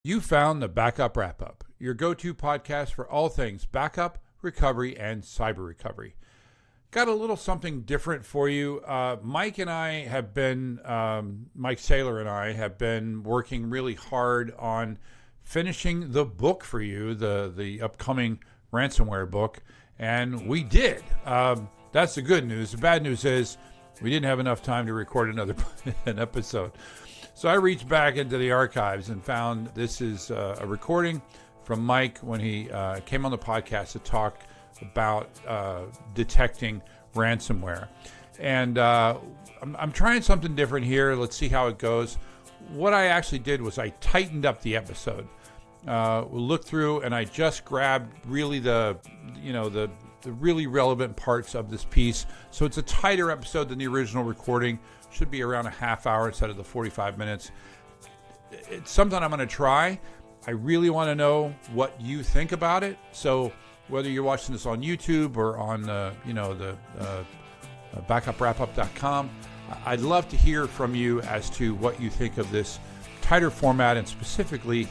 You found the Backup Wrap-Up, your go-to podcast for all things backup, recovery, and cyber recovery. Got a little something different for you. Mike Saylor and I have been working really hard on finishing the book for you, the upcoming ransomware book, and we did. That's the good news. The bad news is we didn't have enough time to record an episode. So I reached back into the archives and found this is a recording from Mike when he came on the podcast to talk about detecting ransomware. And I'm trying something different here. Let's see how it goes. What I actually did was I tightened up the episode. We looked through and I just grabbed really the really relevant parts of this piece. So it's a tighter episode than the original recording. Should be around a half hour instead of the 45 minutes. It's something I'm going to try. I really want to know what you think about it. So whether you're watching this on YouTube or on the backupwrapup.com, I'd love to hear from you as to what you think of this tighter format, and specifically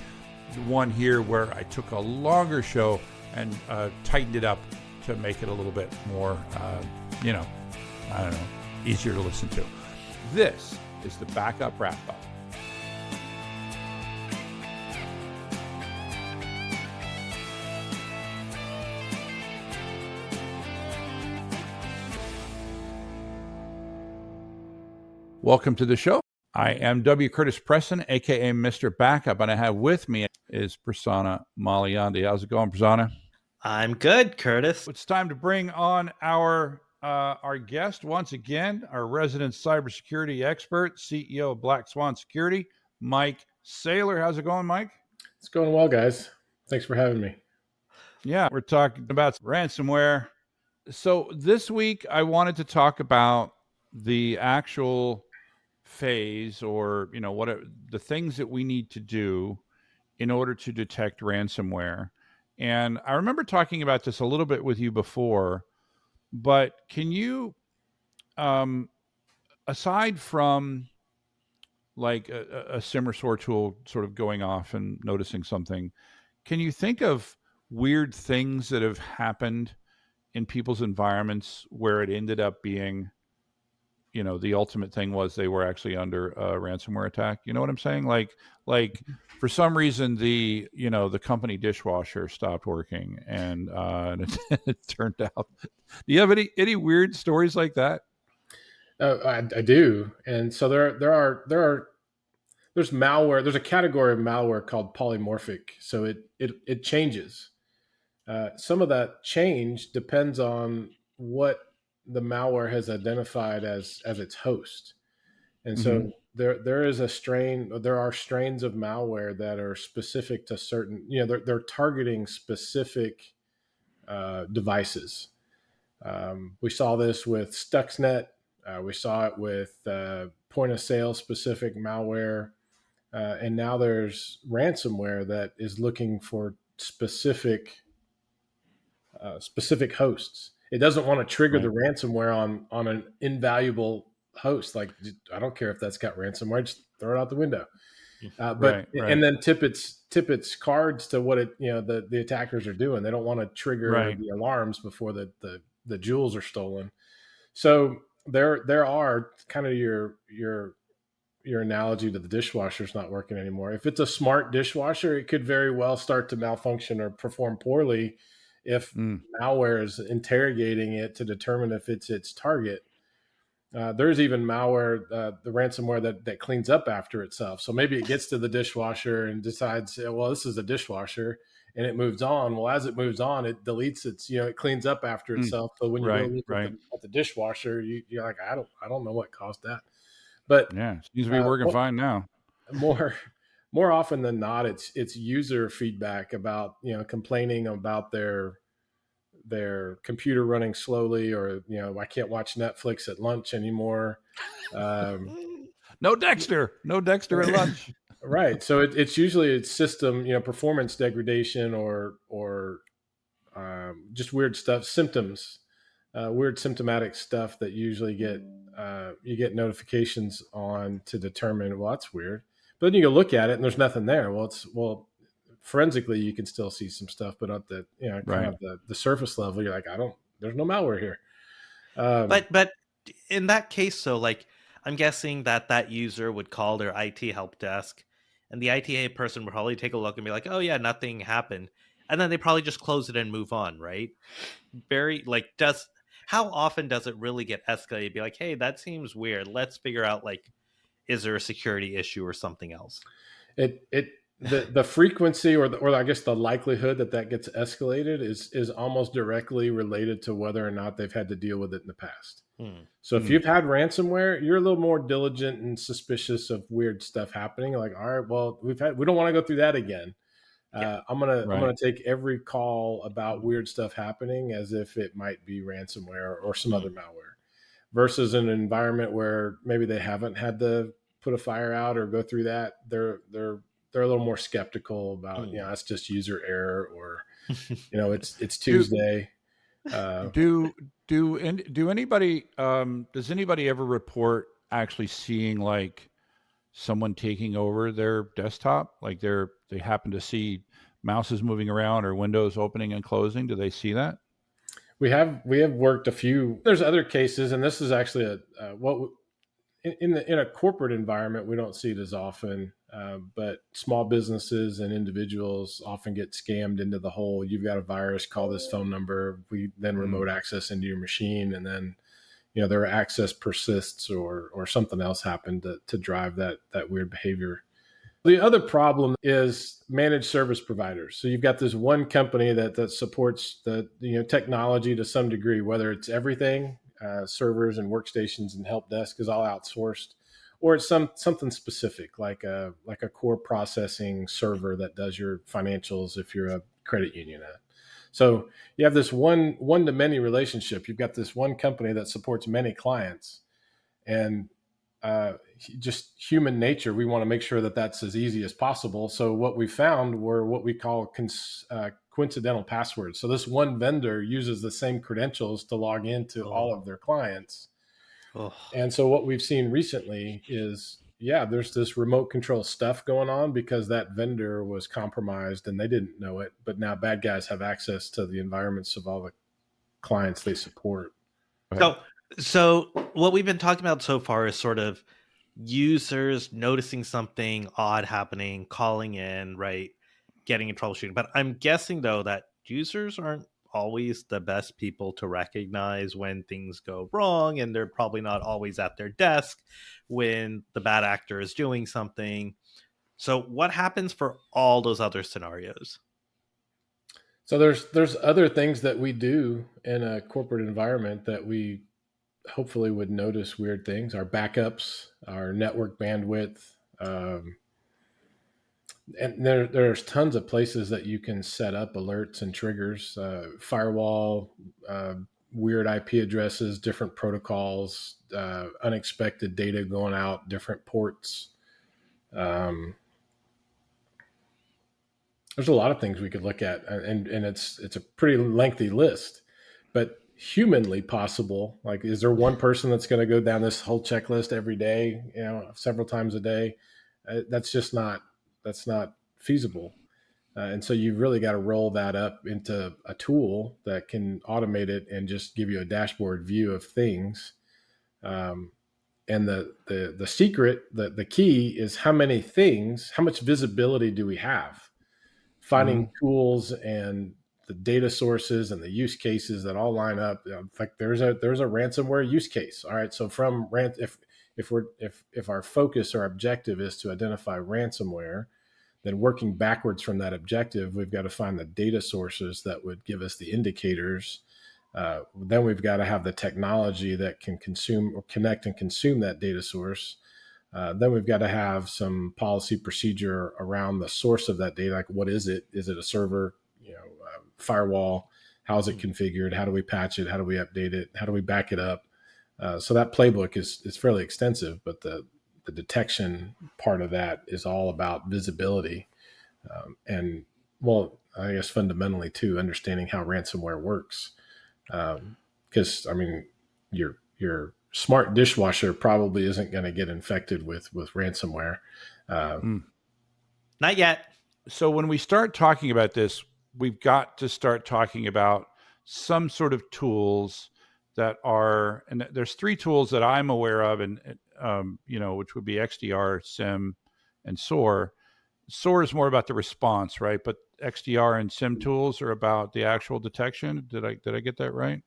the one here where I took a longer show and tightened it up to make it a little bit more, easier to listen to. This is the Backup Wrap-Up. Welcome to the show. I am W. Curtis Preston, a.k.a. Mr. Backup, and I have with me is Prasanna Malaiyandi. How's it going, Prasanna? I'm good, Curtis. It's time to bring on our guest once again, our resident cybersecurity expert, CEO of Black Swan Security, Mike Saylor. How's it going, Mike? It's going well, guys. Thanks for having me. Yeah, we're talking about ransomware. So this week, I wanted to talk about the actual phase, or the things that we need to do in order to detect ransomware. And I remember talking about this a little bit with you before, but can you, aside from like a SIMRSOR tool sort of going off and noticing something, can you think of weird things that have happened in people's environments where it ended up being, the ultimate thing was they were actually under a ransomware attack? You know what I'm saying? Like for some reason, the company dishwasher stopped working and it turned out. Do you have any weird stories like that? I do, and so there's malware. There's a category of malware called polymorphic. So it changes. Some of that change depends on what the malware has identified as its host, and so there is a strain. There are strains of malware that are specific to certain. They're targeting specific devices. We saw this with Stuxnet. We saw it with point of sale specific malware. And now there's ransomware that is looking for specific hosts. It doesn't want to trigger the ransomware on an invaluable host. Like, I don't care if that's got ransomware, just throw it out the window. And then tip its cards to what the attackers are doing. They don't want to trigger the alarms before the jewels are stolen. So there are kind of your analogy to the dishwasher's not working anymore. If it's a smart dishwasher, it could very well start to malfunction or perform poorly if malware is interrogating it to determine if it's its target. There's even malware, the ransomware that cleans up after itself. So maybe it gets to the dishwasher and decides, well, this is a dishwasher, and it moves on. Well, as it moves on, it deletes it cleans up after itself. So when you go look at the dishwasher, you're like, I don't know what caused that. But yeah, it seems to be working fine now. More often than not, it's user feedback about complaining about their computer running slowly, or I can't watch Netflix at lunch anymore. No Dexter at lunch. Right. So it's usually system performance degradation or just weird stuff, symptoms, weird symptomatic stuff that usually you get notifications on to determine, well, that's weird. But then you go look at it and there's nothing there. Forensically you can still see some stuff, but at the kind of the surface level, you're like, there's no malware here. But in that case, so like I'm guessing that user would call their IT help desk, and the IT person would probably take a look and be like, "Oh yeah, nothing happened," and then they probably just close it and move on, right? Very like does how often does it really get escalated? Be like, "Hey, that seems weird. Let's figure out like is there a security issue or something else?" The frequency or I guess the likelihood that gets escalated is almost directly related to whether or not they've had to deal with it in the past. So if you've had ransomware, you're a little more diligent and suspicious of weird stuff happening. Like, all right, well, we don't want to go through that again. I'm gonna take every call about weird stuff happening as if it might be ransomware or some other malware, versus an environment where maybe they haven't had to put a fire out or go through that. They're a little more skeptical about that's just user error, or it's Tuesday. Do anybody does anybody ever report actually seeing like someone taking over their desktop? Like they happen to see mouses moving around or windows opening and closing. Do they see that? We have worked a few. There's other cases, and this is actually in a corporate environment we don't see it as often, but small businesses and individuals often get scammed into the whole, you've got a virus, call this phone number, we then remote access into your machine, and then their access persists or something else happened to drive that weird behavior. The other problem is managed service providers. So you've got this one company that supports the technology to some degree, whether it's everything, servers and workstations and help desk is all outsourced, or it's something specific like a core processing server that does your financials if you're a credit union. So you have this one to many relationship. You've got this one company that supports many clients, and just human nature, we want to make sure that that's as easy as possible. So what we found were what we call coincidental passwords. So this one vendor uses the same credentials to log into all of their clients. And so what we've seen recently is, there's this remote control stuff going on because that vendor was compromised and they didn't know it. But now bad guys have access to the environments of all the clients they support. So what we've been talking about so far is sort of users noticing something odd happening, calling in, right, getting in troubleshooting. But I'm guessing, though, that users aren't always the best people to recognize when things go wrong, and they're probably not always at their desk when the bad actor is doing something. So what happens for all those other scenarios? So there's other things that we do in a corporate environment that we hopefully would notice weird things. Our backups, our network bandwidth, and there's tons of places that you can set up alerts and triggers, firewall, weird IP addresses, different protocols, unexpected data going out, different ports. There's a lot of things we could look at, and it's a pretty lengthy list, but humanly possible. Like, is there one person that's going to go down this whole checklist every day, several times a day? That's not feasible. And so you've really got to roll that up into a tool that can automate it and just give you a dashboard view of things. And the secret, the key is how much visibility do we have? Finding tools and the data sources and the use cases that all line up. Like there's a ransomware use case. All right. So if our focus or objective is to identify ransomware, then working backwards from that objective, we've got to find the data sources that would give us the indicators. Then we've got to have the technology that can consume or connect and consume that data source. Then we've got to have some policy procedure around the source of that data. Like, what is it? Is it a server, firewall? How is it configured? How do we patch it? How do we update it? How do we back it up? So that playbook is fairly extensive, but the detection part of that is all about visibility. I guess fundamentally too, understanding how ransomware works. Because your smart dishwasher probably isn't going to get infected with ransomware. Not yet. So when we start talking about this, we've got to start talking about some sort of tools that are, and there's 3 tools that I'm aware of, and which would be XDR, SIM, and SOAR. SOAR is more about the response, right? But XDR and SIM tools are about the actual detection. Did I get that right?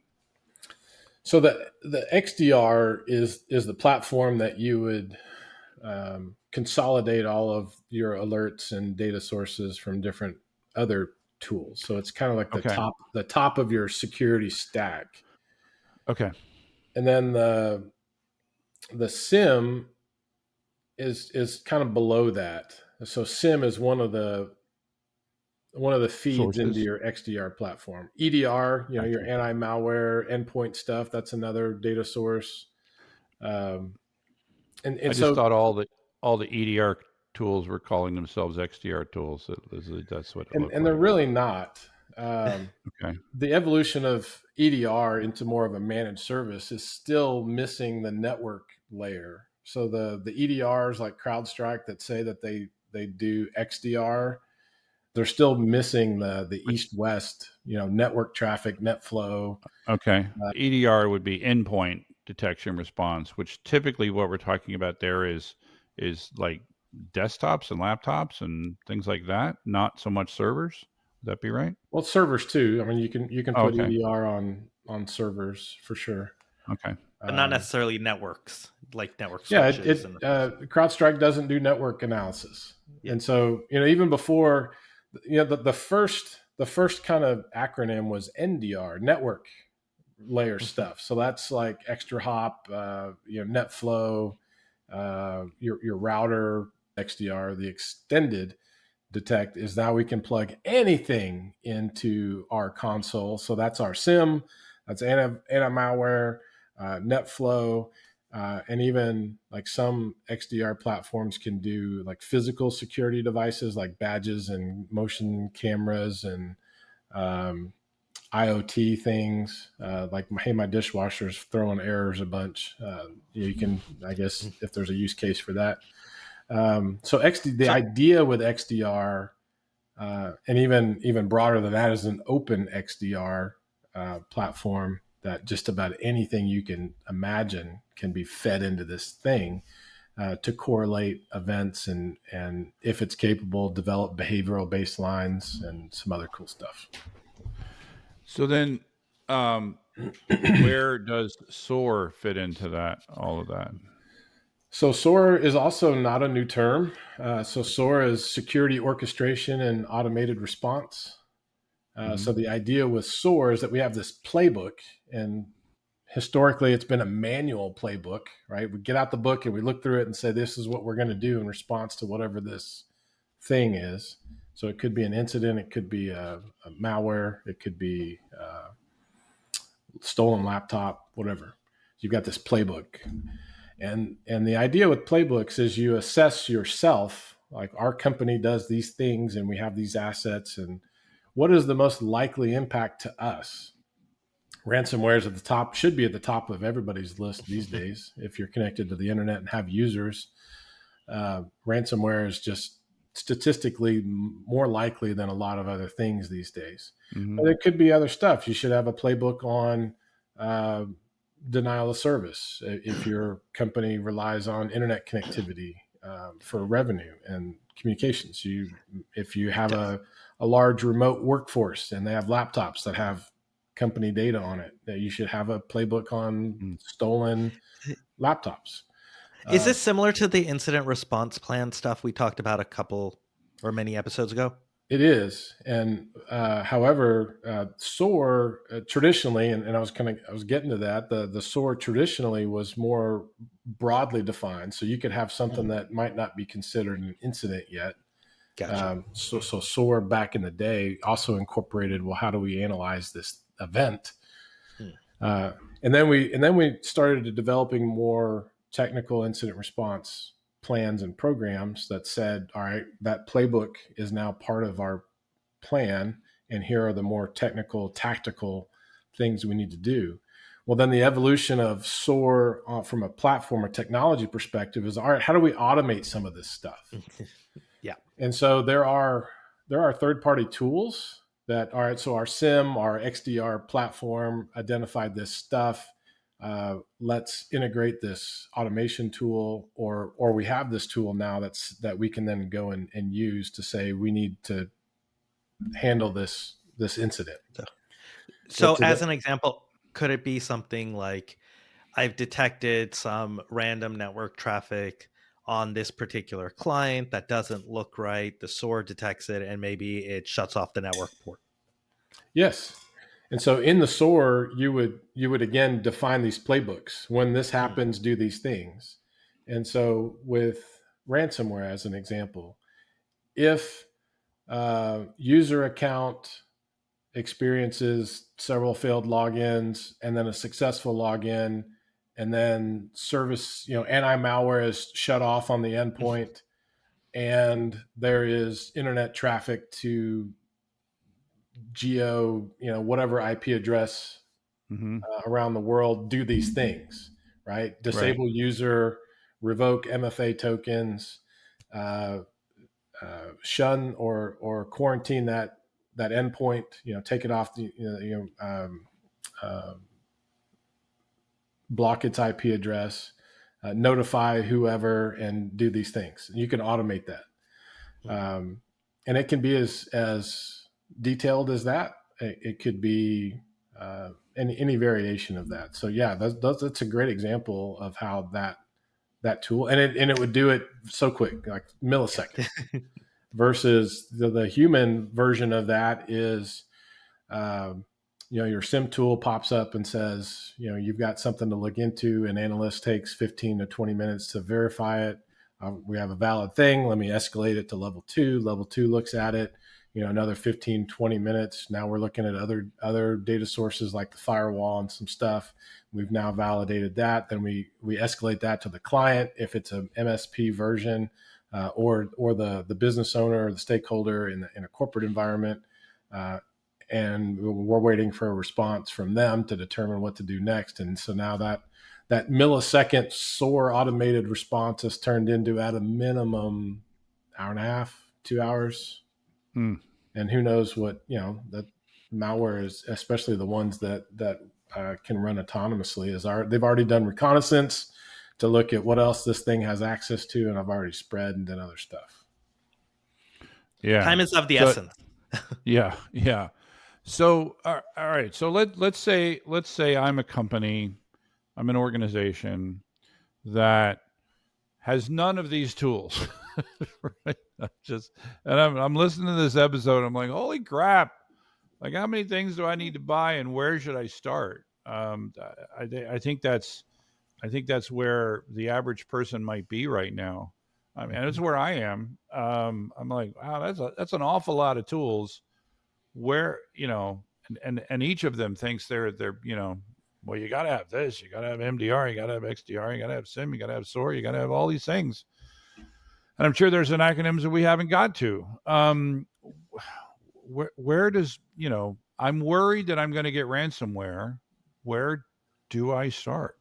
So the XDR is the platform that you would consolidate all of your alerts and data sources from different other tools. So it's kind of like the top of your security stack. Okay. And then the SIM is kind of below that. So SIM is one of the feeds Sources into your XDR platform. EDR, Gotcha. your anti-malware endpoint stuff, that's another data source. And I just thought all the EDR tools were calling themselves XDR tools. That's what it looked and like. they're really not. Okay. The evolution of EDR into more of a managed service is still missing the network layer. So the EDRs like CrowdStrike that say that they do XDR, they're still missing the east-west, network traffic, net flow. Okay. EDR would be endpoint detection response, which typically what we're talking about there is like desktops and laptops and things like that, not so much servers. Would that be right? Well, servers too. I mean, you can put Okay. EDR on servers for sure. Okay. But not necessarily networks, like network Yeah, switches. CrowdStrike doesn't do network analysis, and so even before, the first kind of acronym was NDR, network layer stuff. So that's like extra hop, NetFlow, your router XDR, the extended detect is now we can plug anything into our console. So that's our SIM, that's anti-malware, NetFlow, and even like some XDR platforms can do like physical security devices like badges and motion cameras and IoT things. Like my dishwasher's throwing errors a bunch. You can, I guess, if there's a use case for that. The idea with XDR, and even broader than that, is an open XDR platform that just about anything you can imagine can be fed into this thing to correlate events and if it's capable, develop behavioral baselines and some other cool stuff. So then, where does SOAR fit into that? All of that. So SOAR is also not a new term. So SOAR is security orchestration and automated response. So the idea with SOAR is that we have this playbook, and historically it's been a manual playbook, right? We get out the book and we look through it and say, this is what we're going to do in response to whatever this thing is. So it could be an incident, it could be a malware, it could be a stolen laptop, whatever. You've got this playbook. And the idea with playbooks is you assess yourself, like our company does these things and we have these assets, and what is the most likely impact to us? Ransomware is at the top, should be at the top of everybody's list these days. If you're connected to the internet and have users, ransomware is just statistically more likely than a lot of other things these days. Mm-hmm. But it could be other stuff. You should have a playbook on denial of service if your company relies on internet connectivity for revenue and communications. If you have a large remote workforce and they have laptops that have company data on it, that you should have a playbook on stolen laptops. Is this similar to the incident response plan stuff we talked about a couple or many episodes ago? It is, and however, SOAR traditionally, and I was getting to that. The SOAR traditionally was more broadly defined, so you could have something that might not be considered an incident yet. Gotcha. So SOAR back in the day also incorporated, well, how do we analyze this event? And then we started developing more technical incident response plans and programs that said, all right, that playbook is now part of our plan, and here are the more technical, tactical things we need to do. Well, then the evolution of SOAR from a platform or technology perspective is, all right, how do we automate some of this stuff? Yeah. And so there are third-party tools that, all right, so our SIM, our XDR platform identified this stuff. Let's integrate this automation tool, or we have this tool now that we can then go and use to say we need to handle this incident. So as an example, could it be something like, I've detected some random network traffic on this particular client that doesn't look right. The SOAR detects it, and maybe it shuts off the network port. Yes. And so in the SOAR, you would again define these playbooks. When this happens, do these things. And so with ransomware, as an example, if user account experiences several failed logins and then a successful login, and then service, anti-malware is shut off on the endpoint, and there is internet traffic to geo, whatever IP address around the world, do these things, right? Disable user, revoke MFA tokens, shun or quarantine that endpoint, take it off the, block its IP address, notify whoever, and do these things. You can automate that. And it can be as detailed as that. It could be any variation of that. So yeah, that's a great example of how that tool, and it would do it so quick, like millisecond, versus the human version of that is, your SIM tool pops up and says, you've got something to look into. An analyst takes 15 to 20 minutes to verify it. We have a valid thing. Let me escalate it to level 2. Level 2 looks at it, another 15, 20 minutes. Now we're looking at other data sources like the firewall and some stuff. We've now validated that. Then we escalate that to the client if it's an MSP version, or the business owner or the stakeholder in a corporate environment. And we're waiting for a response from them to determine what to do next. And so now that millisecond SOAR automated response has turned into, at a minimum, hour and a half, 2 hours. And who knows what, that malware is, especially the ones that can run autonomously, they've already done reconnaissance to look at what else this thing has access to, and I've already spread and done other stuff. Yeah. Time is of the essence. Yeah. So, all right. So let's say I'm a company, I'm an organization that has none of these tools. Right? I'm listening to this episode. I'm like, holy crap! Like, how many things do I need to buy, and where should I start? I think that's where the average person might be right now. I mean, that's where I am. I'm like, wow, that's an awful lot of tools. Where, and each of them thinks they're well, you got to have this, you got to have MDR, you got to have XDR, you got to have SIM, you got to have SOAR, you got to have all these things. And I'm sure there's an acronyms that we haven't got to. Where does, I'm worried that I'm going to get ransomware. Where do I start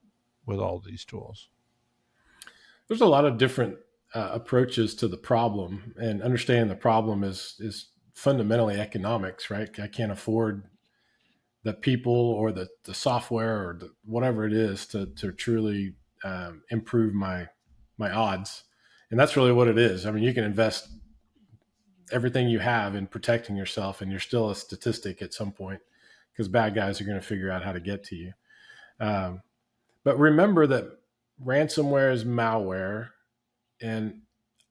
with all these tools? There's a lot of different approaches to the problem, and understanding the problem is fundamentally economics, right? I can't afford the people or the software or whatever it is to truly improve my odds. And that's really what it is. I mean, you can invest everything you have in protecting yourself, and you're still a statistic at some point, because bad guys are going to figure out how to get to you. But remember that ransomware is malware, and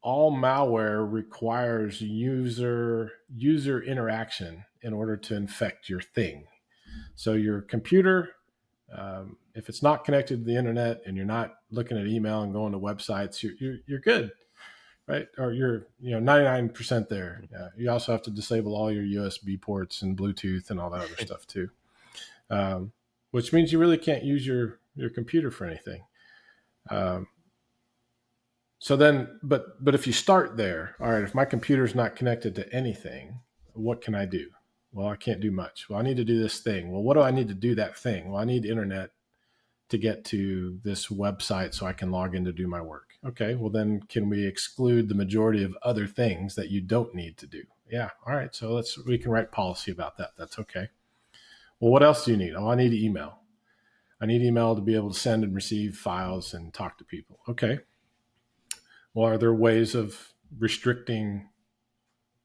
all malware requires user interaction in order to infect your thing. So your computer, if it's not connected to the internet and you're not looking at email and going to websites, you're good, right? Or you're 99% there. You also have to disable all your USB ports and Bluetooth and all that other stuff too, which means you really can't use your computer for anything. So then, but if you start there, all right, if my computer's not connected to anything, what can I do? Well, I can't do much. Well, I need to do this thing. Well, what do I need to do that thing? Well, I need internet to get to this website so I can log in to do my work. Okay, well then can we exclude the majority of other things that you don't need to do? Yeah, all right, so we can write policy about that. That's okay. Well, what else do you need? Oh, I need email. I need email to be able to send and receive files and talk to people. Okay. Well, are there ways of restricting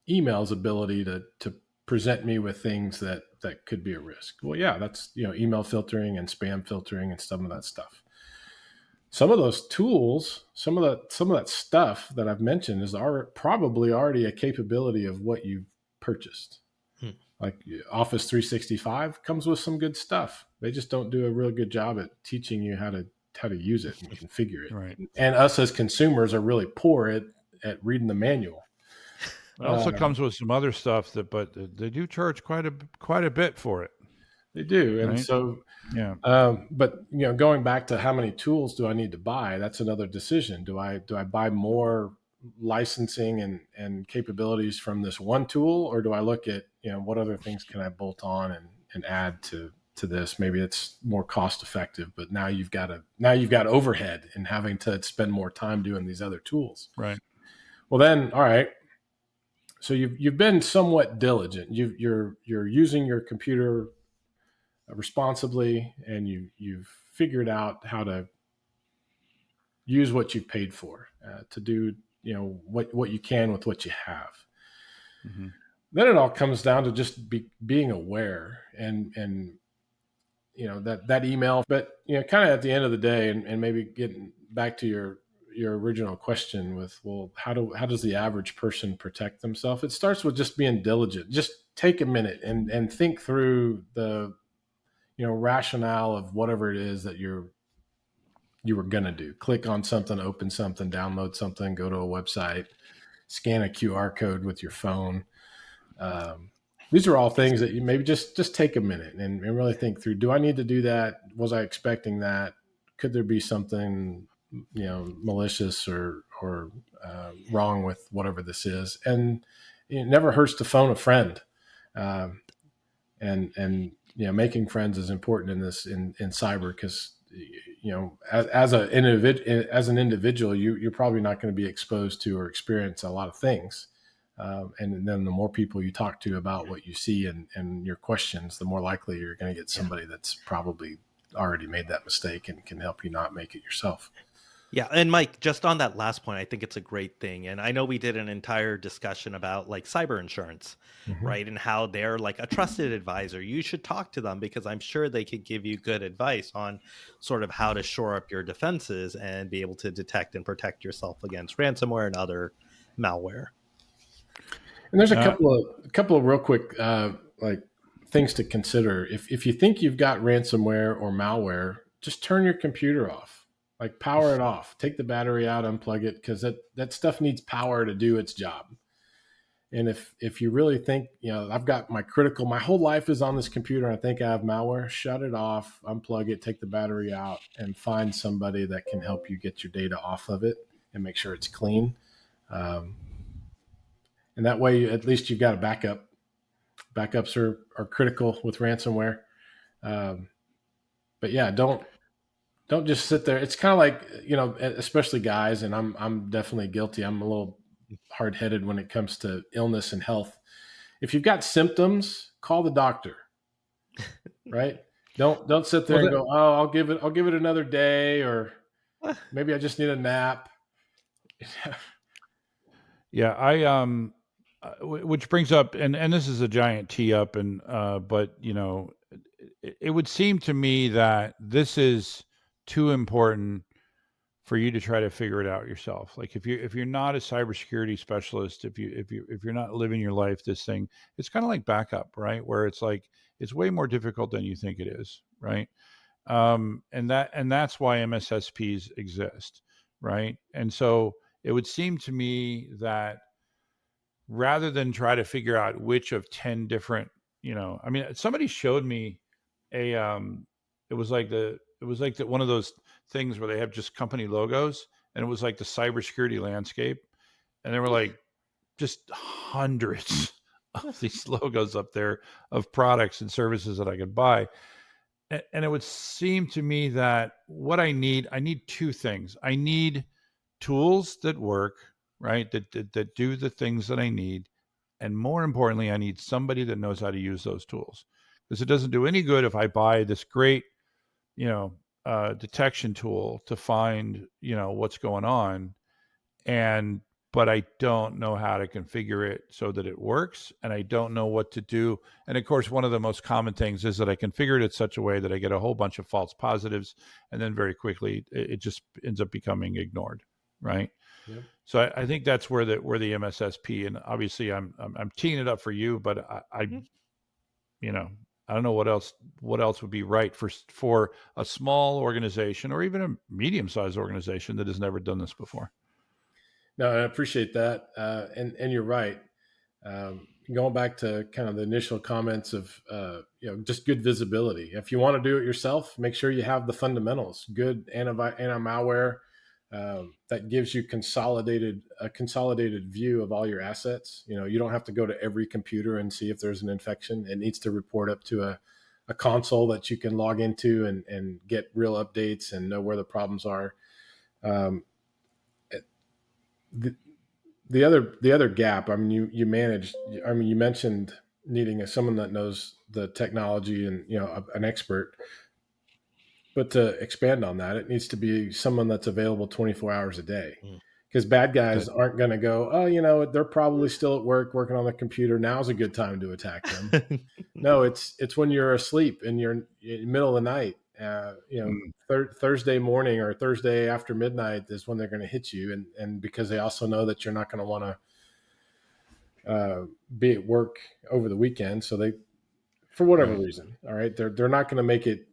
email's ability to present me with things that could be a risk? Well, yeah, that's, email filtering and spam filtering and some of that stuff. Some of those tools, some of that stuff that I've mentioned is probably already a capability of what you've purchased. Like Office 365 comes with some good stuff. They just don't do a real good job at teaching you how to use it and configure it. Right. And us as consumers are really poor at reading the manual. It also comes with some other stuff but they do charge quite a bit for it. They do, and right? so yeah. But going back to how many tools do I need to buy? That's another decision. Do I buy more licensing and capabilities from this one tool, or do I look at what other things can I bolt on and add to this? Maybe it's more cost effective, but now you've got overhead in having to spend more time doing these other tools. Right. Well, then, all right. So you've been somewhat diligent. You're using your computer responsibly, and you've figured out how to use what you've paid for to do what you can with what you have. Mm-hmm. Then it all comes down to just being aware and that email. But kind of at the end of the day, and maybe getting back to your original question with, well, how does the average person protect themselves? It starts with just being diligent. Just take a minute and think through the rationale of whatever it is that you were going to do. Click on something, open something, download something, go to a website, scan a QR code with your phone. These are all things that you maybe just take a minute and really think through. Do I need to do that? Was I expecting that? Could there be something, malicious or wrong with whatever this is? And it never hurts to phone a friend. And making friends is important in this in cyber, because as an individual, you're probably not going to be exposed to or experience a lot of things, and then the more people you talk to about what you see and your questions, the more likely you're going to get somebody that's probably already made that mistake and can help you not make it yourself. Yeah. And Mike, just on that last point, I think it's a great thing. And I know we did an entire discussion about like cyber insurance, mm-hmm. right? And how they're like a trusted advisor. You should talk to them, because I'm sure they could give you good advice on sort of how to shore up your defenses and be able to detect and protect yourself against ransomware and other malware. And there's a couple of real quick like things to consider. If you think you've got ransomware or malware, just turn your computer off. Like power it off, take the battery out, unplug it, because that stuff needs power to do its job. And if you really think, I've got my whole life is on this computer, I think I have malware, shut it off, unplug it, take the battery out, and find somebody that can help you get your data off of it and make sure it's clean. And that way, at least you've got a backup. Backups are critical with ransomware. But yeah, don't just sit there. It's kind of like, especially guys, and I'm definitely guilty. I'm a little hard-headed when it comes to illness and health. If you've got symptoms, call the doctor. Right? Don't sit there and go, "Oh, I'll give it another day," or maybe I just need a nap. Yeah, which brings up, and this is a giant tee up, and but it would seem to me that this is too important for you to try to figure it out yourself. Like if you're not a cybersecurity specialist, if you're not living your life this thing, it's kind of like backup, right? Where it's like it's way more difficult than you think it is, right? And that's why MSSPs exist, right? And so it would seem to me that rather than try to figure out which of 10 different, somebody showed me it was like one of those things where they have just company logos, and it was like the cybersecurity landscape, and there were like just hundreds of these logos up there of products and services that I could buy. and it would seem to me that what I need two things. I need tools that work, right? That do the things that I need. And more importantly, I need somebody that knows how to use those tools. Because it doesn't do any good if I buy this great, detection tool to find, what's going on, but I don't know how to configure it so that it works, and I don't know what to do. And of course, one of the most common things is that I configured it such a way that I get a whole bunch of false positives, and then very quickly it just ends up becoming ignored, right? Yep. So I think that's where the MSSP, and obviously I'm teeing it up for you, but I I don't know what else would be right for a small organization or even a medium-sized organization that has never done this before. No, I appreciate that, and you're right. Going back to kind of the initial comments of just good visibility. If you want to do it yourself, make sure you have the fundamentals. Good anti-malware that gives you a consolidated view of all your assets. You don't have to go to every computer and see if there's an infection. It needs to report up to a console that you can log into and get real updates and know where the problems are. The other gap, I mean, you mentioned needing someone that knows the technology and an expert, but to expand on that, it needs to be someone that's available 24 hours a day, because bad guys aren't going to go, oh, they're probably still at work working on the computer, now's a good time to attack them. No, it's when you're asleep and you're in the middle of the night. Thursday morning or Thursday after midnight is when they're going to hit you, and because they also know that you're not going to want to be at work over the weekend, so they, for whatever reason, all right, they're not going to make it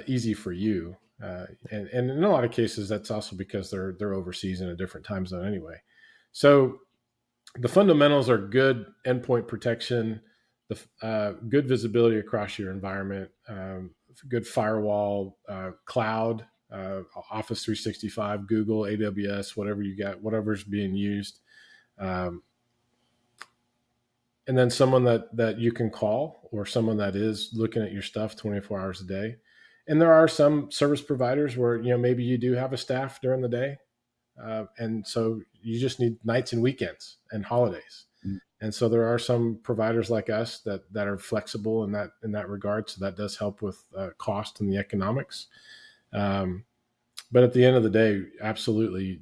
easy for you, and in a lot of cases that's also because they're overseas in a different time zone anyway. So the fundamentals are good endpoint protection, the good visibility across your environment, good firewall, cloud, Office 365, Google, AWS, whatever you got, whatever's being used. And then someone that you can call, or someone that is looking at your stuff 24 hours a day. And there are some service providers where, maybe you do have a staff during the day. And so you just need nights and weekends and holidays. And so there are some providers like us that are flexible in that regard. So that does help with cost and the economics. But at the end of the day, absolutely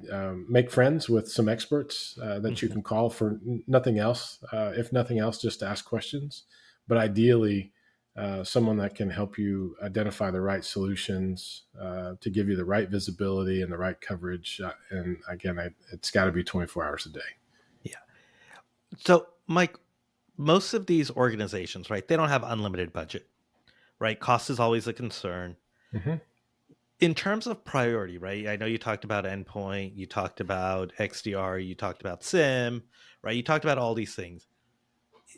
make friends with some experts that you can call for nothing else. If nothing else, just to ask questions. But ideally, someone that can help you identify the right solutions to give you the right visibility and the right coverage. And again, it's got to be 24 hours a day. Yeah. So, Mike, most of these organizations, right, they don't have unlimited budget, right? Cost is always a concern. Mm-hmm. In terms of priority, right? I know you talked about endpoint, you talked about XDR, you talked about SIM, right? You talked about all these things.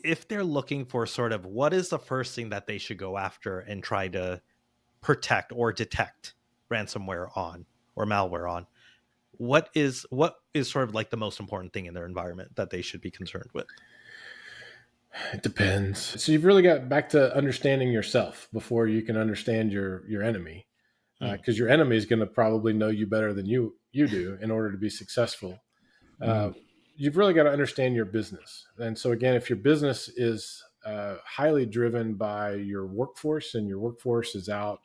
If they're looking for sort of what is the first thing that they should go after and try to protect or detect ransomware on or malware on, what is sort of like the most important thing in their environment that they should be concerned with? It depends. So you've really got back to understanding yourself before you can understand your enemy, because your enemy is going to probably know you better than you do in order to be successful. You've really got to understand your business. And so again, if your business is highly driven by your workforce, and your workforce is out,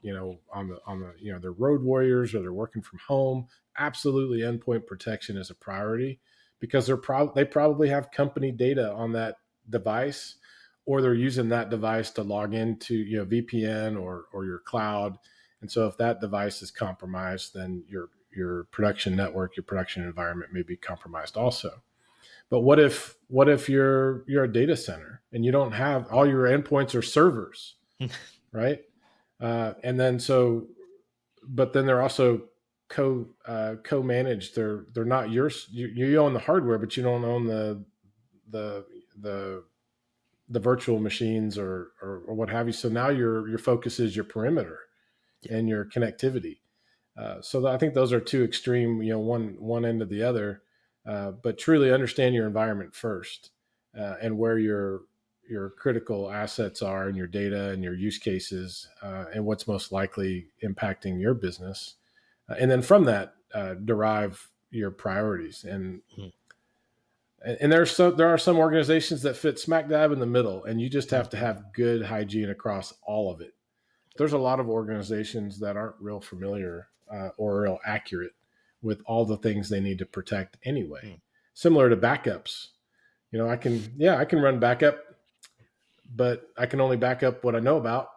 on the they're road warriors or they're working from home, absolutely endpoint protection is a priority, because they probably have company data on that device, or they're using that device to log into VPN or your cloud. And so if that device is compromised, then your production network, your production environment may be compromised also. But what if you're a data center and you don't have all your endpoints are servers, right? And then but then they're also co-managed. They're not yours. You own the hardware, but you don't own the virtual machines or what have you. So now your focus is your perimeter and your connectivity. So I think those are two extreme, one end of the other. But truly understand your environment first, and where your your critical assets are and your data and your use cases, and what's most likely impacting your business. And then from that, derive your priorities. And there are some organizations that fit smack dab in the middle, and you just have to have good hygiene across all of it. There's a lot of organizations that aren't real familiar or real accurate with all the things they need to protect anyway. Similar to backups. I can run backup, but I can only back up what I know about.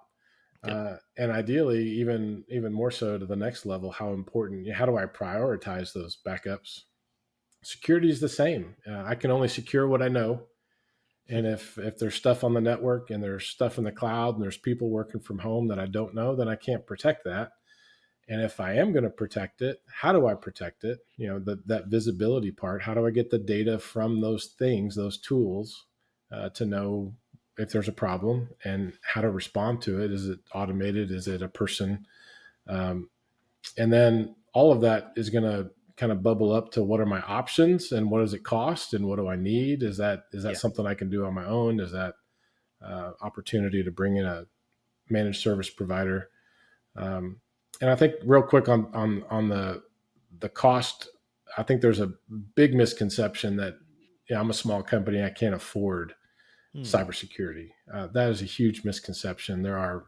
And ideally, even more so to the next level, how do I prioritize those backups? Security is the same. I can only secure what I know. And if there's stuff on the network and there's stuff in the cloud and there's people working from home that I don't know, then I can't protect that. And if I am going to protect it, how do I protect it? That visibility part, how do I get the data from those things, those tools, to know if there's a problem and how to respond to it? Is it automated? Is it a person? And then all of that is going to kind of bubble up to what are my options and what does it cost and what do I need? Is that something I can do on my own? Is that opportunity to bring in a managed service provider? And I think real quick on the cost, I think there's a big misconception that I'm a small company, I can't afford cybersecurity. That is a huge misconception. There are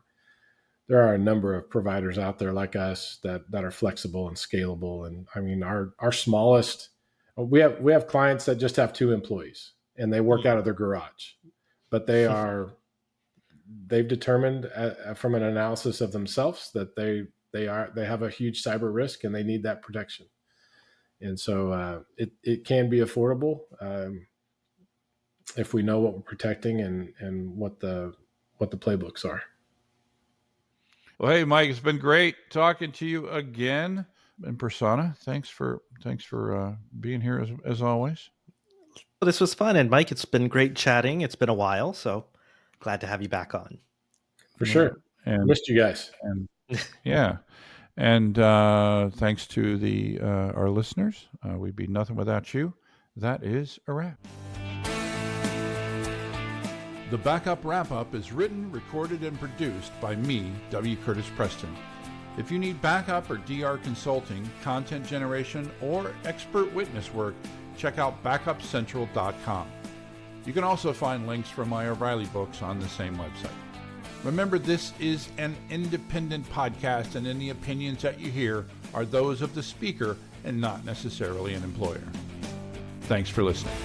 a number of providers out there like us that are flexible and scalable. And I mean, our smallest, we have clients that just have 2 employees and they work out of their garage, but they've determined from an analysis of themselves that they have a huge cyber risk and they need that protection. And so it can be affordable if we know what we're protecting and what the playbooks are. Well, hey, Mike, it's been great talking to you again in persona. Thanks for being here as always. Well, this was fun. And Mike, it's been great chatting. It's been a while, so glad to have you back on. For sure. And missed you guys. And yeah. And thanks to our listeners. We'd be nothing without you. That is a wrap. The Backup Wrap-Up is written, recorded, and produced by me, W. Curtis Preston. If you need backup or DR consulting, content generation, or expert witness work, check out backupcentral.com. You can also find links for my O'Reilly books on the same website. Remember, this is an independent podcast, and any opinions that you hear are those of the speaker and not necessarily an employer. Thanks for listening.